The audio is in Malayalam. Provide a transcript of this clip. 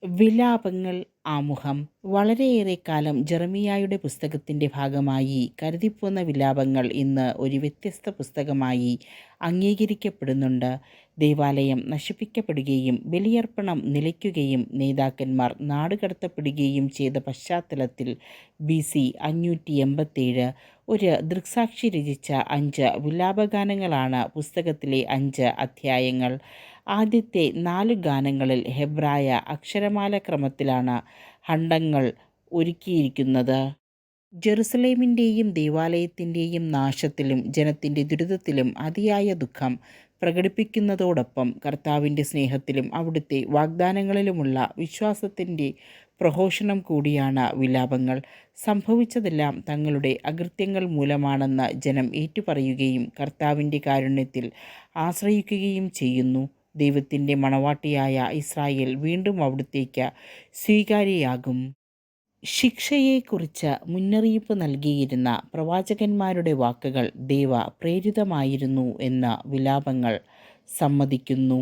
വിലാപങ്ങൾ ആമുഖം. വളരെയേറെ കാലം ജെറമിയായുടെ പുസ്തകത്തിൻ്റെ ഭാഗമായി കരുതിപ്പോന്ന വിലാപങ്ങൾ ഇന്ന് ഒരു വ്യത്യസ്ത പുസ്തകമായി അംഗീകരിക്കപ്പെടുന്നുണ്ട്. ദേവാലയം നശിപ്പിക്കപ്പെടുകയും ബലിയർപ്പണം നിലയ്ക്കുകയും നേതാക്കന്മാർ നാടുകടത്തപ്പെടുകയും ചെയ്ത പശ്ചാത്തലത്തിൽ BC 587 ഒരു ദൃക്സാക്ഷി രചിച്ച 5 വിലാപഗാനങ്ങളാണ് പുസ്തകത്തിലെ 5 അധ്യായങ്ങൾ. ആദ്യത്തെ 4 ഗാനങ്ങളിൽ ഹെബ്രായ അക്ഷരമാല ക്രമത്തിലാണ് ഖണ്ഡങ്ങൾ ഒരുക്കിയിരിക്കുന്നത്. ജെറുസലേമിൻ്റെയും ദേവാലയത്തിൻ്റെയും നാശത്തിലും ജനത്തിൻ്റെ ദുരിതത്തിലും അതിയായ ദുഃഖം പ്രകടിപ്പിക്കുന്നതോടൊപ്പം കർത്താവിൻ്റെ സ്നേഹത്തിലും അവിടുത്തെ വാഗ്ദാനങ്ങളിലുമുള്ള വിശ്വാസത്തിൻ്റെ പ്രഘോഷണം കൂടിയാണ് വിലാപങ്ങൾ. സംഭവിച്ചതെല്ലാം തങ്ങളുടെ അകൃത്യങ്ങൾ മൂലമാണെന്ന് ജനം ഏറ്റുപറയുകയും കർത്താവിൻ്റെ കാരുണ്യത്തിൽ ആശ്രയിക്കുകയും ചെയ്യുന്നു. ദൈവത്തിൻ്റെ മണവാട്ടിയായ ഇസ്രായേൽ വീണ്ടും അവിടുത്തേക്ക് സ്വീകാര്യയാകും. ശിക്ഷയെക്കുറിച്ച് മുന്നറിയിപ്പ് നൽകിയിരുന്ന പ്രവാചകന്മാരുടെ വാക്കുകൾ ദൈവ പ്രേരിതമായിരുന്നു എന്ന് വിലാപങ്ങൾ സമ്മതിക്കുന്നു.